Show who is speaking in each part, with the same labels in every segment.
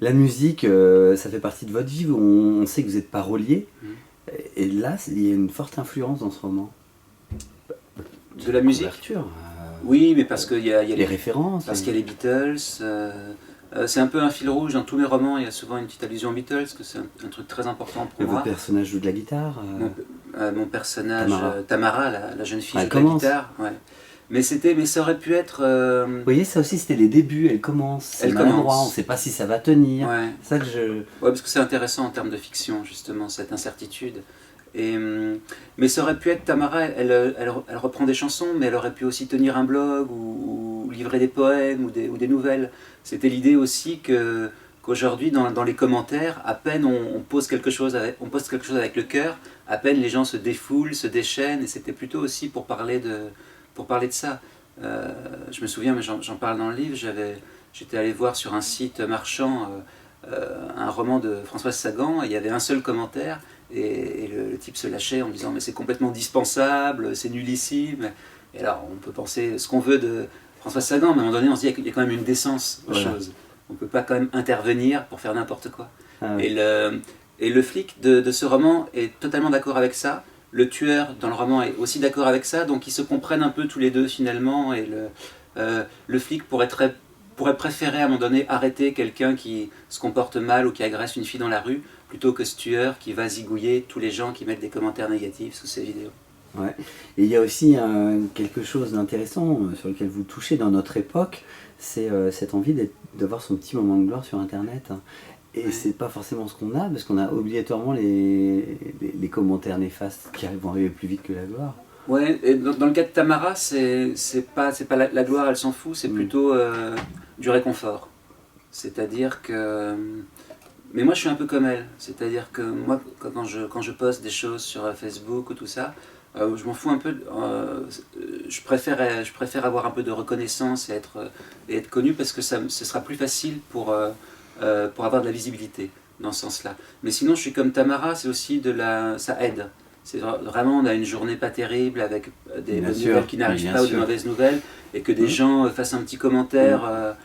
Speaker 1: La musique, ça fait partie de votre vie, on sait que vous êtes parolier, et là, il y a une forte influence dans ce roman.
Speaker 2: De la musique.
Speaker 1: Couverture,
Speaker 2: Oui, mais parce qu'il y a
Speaker 1: les références.
Speaker 2: parce qu'il y a les Beatles. C'est un peu un fil rouge dans tous mes romans. Il y a souvent une petite allusion aux Beatles, parce que c'est un truc très important pour moi.
Speaker 1: Votre personnage joue de la guitare.
Speaker 2: Mon personnage,
Speaker 1: Tamara,
Speaker 2: Tamara, la jeune fille, joue de la
Speaker 1: commence.
Speaker 2: guitare. Ouais. Mais ça aurait pu être.
Speaker 1: Vous voyez, ça aussi, c'était les débuts. Elle commence. C'est maladroit. On ne sait pas si ça va tenir.
Speaker 2: Ouais.
Speaker 1: C'est ça que je.
Speaker 2: Ouais, parce que c'est intéressant en termes de fiction, justement, cette incertitude. Mais ça aurait pu être Tamara, elle reprend des chansons, mais elle aurait pu aussi tenir un blog ou livrer des poèmes ou des nouvelles. C'était l'idée aussi qu'aujourd'hui, dans les commentaires, à peine on pose quelque chose avec le cœur, à peine les gens se défoulent, se déchaînent, et c'était plutôt aussi pour parler de ça. Je me souviens, mais j'en parle dans le livre, j'étais allé voir sur un site marchand un roman de Françoise Sagan, et il y avait un seul commentaire. Et le type se lâchait en disant mais c'est complètement dispensable, c'est nullissime. Et alors on peut penser ce qu'on veut de François Sagan, mais à un moment donné on se dit qu'il y a quand même une décence aux choses. On ne peut pas quand même intervenir pour faire n'importe quoi. Ah oui. Et le flic de ce roman est totalement d'accord avec ça. Le tueur dans le roman est aussi d'accord avec ça, donc ils se comprennent un peu tous les deux finalement. Et le flic pourrait préférer à un moment donné arrêter quelqu'un qui se comporte mal ou qui agresse une fille dans la rue, plutôt que ce tueur qui va zigouiller tous les gens qui mettent des commentaires négatifs sous ses vidéos.
Speaker 1: Ouais. Et il y a aussi quelque chose d'intéressant sur lequel vous touchez dans notre époque, c'est cette envie d'avoir son petit moment de gloire sur Internet. Et ouais. C'est pas forcément ce qu'on a, parce qu'on a obligatoirement les commentaires néfastes qui vont arriver plus vite que la gloire.
Speaker 2: Ouais, et dans le cas de Tamara, c'est pas la gloire, elle s'en fout, c'est plutôt du réconfort. C'est-à-dire que... Mais moi je suis un peu comme elle, c'est-à-dire que moi quand je poste des choses sur Facebook ou tout ça, je m'en fous un peu, je préfère avoir un peu de reconnaissance et être connu, parce que ce sera plus facile pour avoir de la visibilité dans ce sens-là. Mais sinon je suis comme Tamara, c'est aussi ça aide. C'est vraiment, on a une journée pas terrible avec des bonnes nouvelles qui n'arrivent pas ou des mauvaises nouvelles, et que des gens fassent un petit commentaire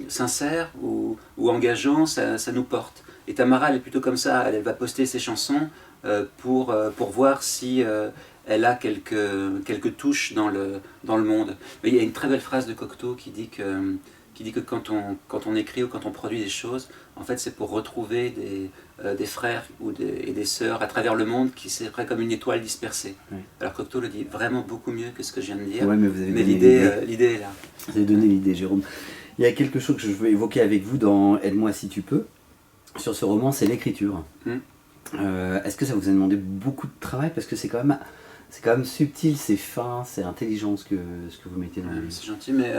Speaker 2: sincère ou engageant, ça nous porte. Et Tamara, elle est plutôt comme ça, elle va poster ses chansons pour voir si elle a quelques touches dans le monde. Mais il y a une très belle phrase de Cocteau qui dit que quand on écrit ou quand on produit des choses, en fait c'est pour retrouver des frères et des sœurs à travers le monde qui seraient comme une étoile dispersée. Oui. Alors Cocteau le dit vraiment beaucoup mieux que ce que je viens de dire,
Speaker 1: ouais,
Speaker 2: mais l'idée est là.
Speaker 1: Vous avez donné l'idée, Jérôme. Il y a quelque chose que je veux évoquer avec vous dans Aide-moi si tu peux, sur ce roman, c'est l'écriture. Est-ce que ça vous a demandé beaucoup de travail, parce que c'est quand même subtil, c'est fin, c'est intelligent ce que vous mettez dans le livre.
Speaker 2: C'est gentil, mais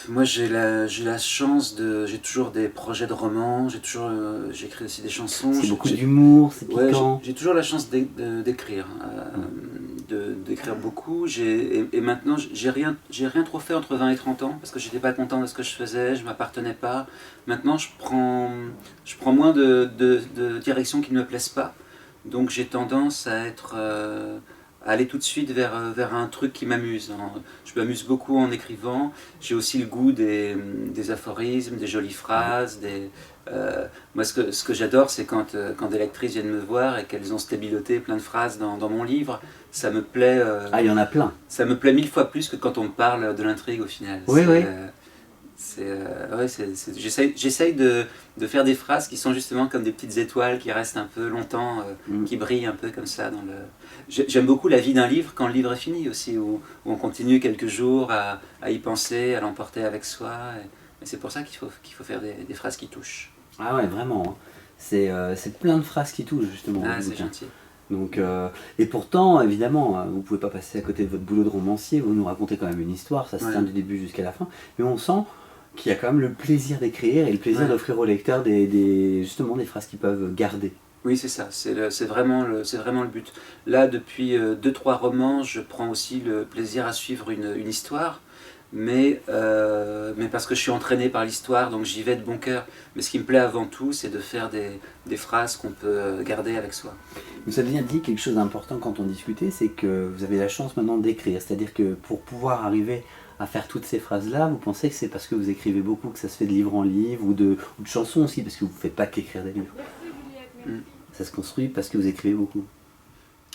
Speaker 2: moi j'ai la chance j'ai toujours des projets de romans, j'écris aussi des chansons.
Speaker 1: C'est beaucoup d'humour, c'est piquant.
Speaker 2: Ouais, j'ai toujours la chance d'écrire, d'écrire beaucoup. Et maintenant j'ai rien trop fait entre 20 et 30 ans, parce que j'étais pas content de ce que je faisais, je m'appartenais pas. Maintenant je prends moins de directions qui ne me plaisent pas, donc j'ai tendance à aller tout de suite vers un truc qui m'amuse. Je m'amuse beaucoup en écrivant, j'ai aussi le goût des aphorismes, des jolies phrases. Moi ce que j'adore, c'est quand des lectrices viennent me voir et qu'elles ont stabiloté plein de phrases dans mon livre. Ça me plaît.
Speaker 1: Il y en a plein.
Speaker 2: Ça me plaît 1000 fois plus que quand on me parle de l'intrigue au final.
Speaker 1: Oui, oui.
Speaker 2: J'essaye de faire des phrases qui sont justement comme des petites étoiles qui restent un peu longtemps, qui brillent un peu comme ça dans le... J'aime beaucoup la vie d'un livre quand le livre est fini aussi, où on continue quelques jours à y penser, à l'emporter avec soi. Et c'est pour ça qu'il faut faire des phrases qui touchent.
Speaker 1: Ah ouais, vraiment. C'est plein de phrases qui touchent justement.
Speaker 2: Ah, c'est gentil.
Speaker 1: Donc, et pourtant, évidemment, vous ne pouvez pas passer à côté de votre boulot de romancier, vous nous racontez quand même une histoire, ça se tient du début jusqu'à la fin, mais on sent qu'il y a quand même le plaisir d'écrire et le plaisir d'offrir au lecteur justement des phrases qu'ils peuvent garder.
Speaker 2: Oui, c'est ça, c'est vraiment le but. Là, depuis 2-3 romans, je prends aussi le plaisir à suivre une histoire, mais parce que je suis entraîné par l'histoire, donc j'y vais de bon cœur. Mais ce qui me plaît avant tout, c'est de faire des phrases qu'on peut garder avec soi.
Speaker 1: Vous avez bien dit quelque chose d'important quand on discutait, c'est que vous avez la chance maintenant d'écrire, c'est-à-dire que pour pouvoir arriver à faire toutes ces phrases-là, vous pensez que c'est parce que vous écrivez beaucoup que ça se fait de livre en livre, ou de chansons aussi, parce que vous ne faites pas qu'écrire des livres. Ça se construit parce que vous écrivez beaucoup.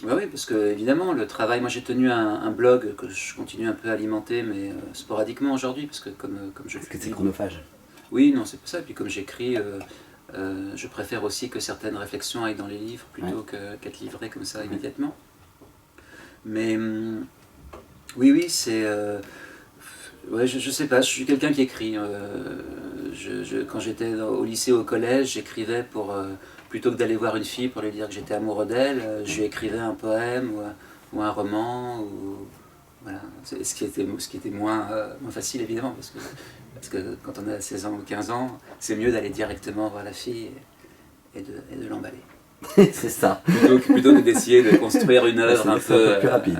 Speaker 2: Bah oui, parce que évidemment, le travail, moi j'ai tenu un blog que je continue un peu à alimenter, mais sporadiquement aujourd'hui, parce que comme je...
Speaker 1: Parce que c'est chronophage.
Speaker 2: Oui, non, c'est pas ça. Et puis comme j'écris, je préfère aussi que certaines réflexions aillent dans les livres plutôt qu'être livrées comme ça immédiatement. Mais oui, c'est... ouais, je sais pas, je suis quelqu'un qui écrit. Quand j'étais au lycée, au collège, j'écrivais pour... plutôt que d'aller voir une fille pour lui dire que j'étais amoureux d'elle, je lui écrivais un poème ou un roman. Voilà. Ce qui était moins facile évidemment, parce que quand on a 16 ans ou 15 ans, c'est mieux d'aller directement voir la fille et de l'emballer.
Speaker 1: C'est ça.
Speaker 2: Plutôt que d'essayer de construire une œuvre un peu
Speaker 1: plus rapide.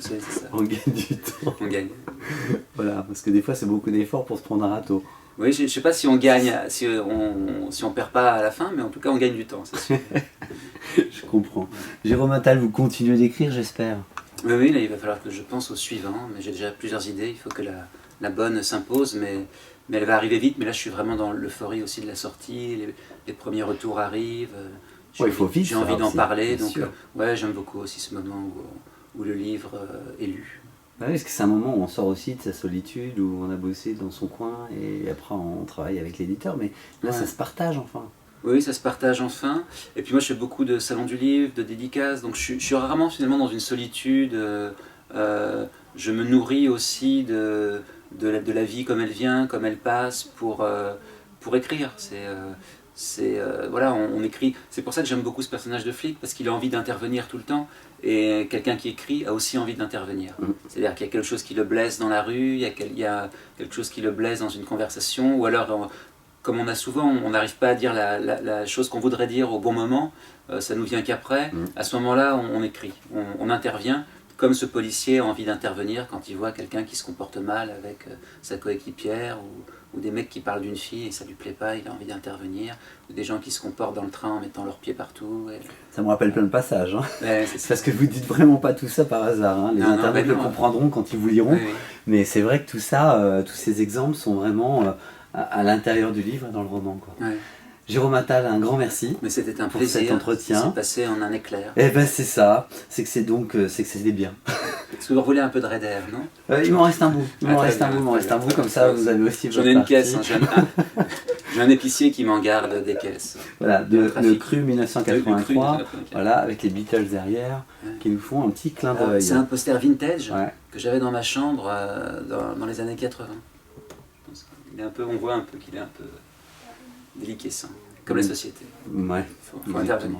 Speaker 2: C'est ça.
Speaker 1: On gagne du temps.
Speaker 2: On gagne.
Speaker 1: Voilà, parce que des fois c'est beaucoup d'efforts pour se prendre un râteau.
Speaker 2: Oui, je ne sais pas si on gagne, si on perd pas à la fin, mais en tout cas on gagne du temps, c'est sûr.
Speaker 1: Je comprends. Jérôme Attal, vous continuez d'écrire, j'espère.
Speaker 2: Oui, là il va falloir que je pense au suivant, mais j'ai déjà plusieurs idées, il faut que la bonne s'impose, mais elle va arriver vite, mais là je suis vraiment dans l'euphorie aussi de la sortie, les premiers retours arrivent, j'ai envie d'en parler, donc ouais, j'aime beaucoup aussi ce moment où le livre est lu.
Speaker 1: Bah oui, parce que c'est un moment où on sort aussi de sa solitude, où on a bossé dans son coin, et après on travaille avec l'éditeur, mais là ça se partage enfin.
Speaker 2: Oui, ça se partage enfin. Et puis moi je fais beaucoup de salons du livre, de dédicaces, donc je suis rarement finalement dans une solitude. Je me nourris aussi de la vie comme elle vient, comme elle passe pour écrire. Voilà, on écrit. C'est pour ça que j'aime beaucoup ce personnage de flic, parce qu'il a envie d'intervenir tout le temps. Et quelqu'un qui écrit a aussi envie d'intervenir. C'est-à-dire qu'il y a quelque chose qui le blesse dans la rue, il y a quelque chose qui le blesse dans une conversation, ou alors, comme on a souvent, on n'arrive pas à dire la chose qu'on voudrait dire au bon moment, ça nous vient qu'après. À ce moment-là, on écrit, on intervient, comme ce policier a envie d'intervenir quand il voit quelqu'un qui se comporte mal avec sa coéquipière, ou des mecs qui parlent d'une fille et ça lui plaît pas, il a envie d'intervenir, ou des gens qui se comportent dans le train en mettant leurs pieds partout.
Speaker 1: Ça me rappelle plein de passages. Hein.
Speaker 2: Ouais,
Speaker 1: c'est parce que vous dites vraiment pas tout ça par hasard. Hein. Les internautes le comprendront quand ils vous liront. Oui. Mais c'est vrai que tout ça, tous ces exemples sont vraiment à l'intérieur du livre et dans le roman. Quoi.
Speaker 2: Ouais.
Speaker 1: Jérôme Attal, un grand merci.
Speaker 2: Mais c'était un
Speaker 1: pour
Speaker 2: plaisir.
Speaker 1: Cet entretien.
Speaker 2: C'est passé en un éclair.
Speaker 1: Eh ben c'est ça. C'est que c'était bien.
Speaker 2: Est-ce que vous voulez un peu de Red Air, non?
Speaker 1: Il m'en reste un bout. Il m'en reste un bout. Comme ça, vous avez aussi.
Speaker 2: J'en ai une caisse. Hein, j'ai un épicier qui m'en garde des caisses.
Speaker 1: Voilà, de Cru 1983. Voilà, avec les Beatles derrière, qui nous font un petit clin d'œil.
Speaker 2: C'est un poster vintage que j'avais dans ma chambre dans les années 80. On voit un peu qu'il est un peu déliquescent, comme la société.
Speaker 1: Ouais,
Speaker 2: faut intervenir.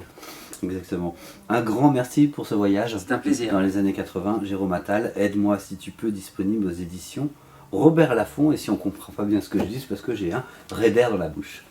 Speaker 1: Exactement. Un grand merci pour ce voyage.
Speaker 2: C'est un plaisir.
Speaker 1: Dans les années 80, Jérôme Attal, Aide-moi si tu peux, disponible aux éditions Robert Laffont. Et si on ne comprend pas bien ce que je dis, c'est parce que j'ai un Red Air dans la bouche.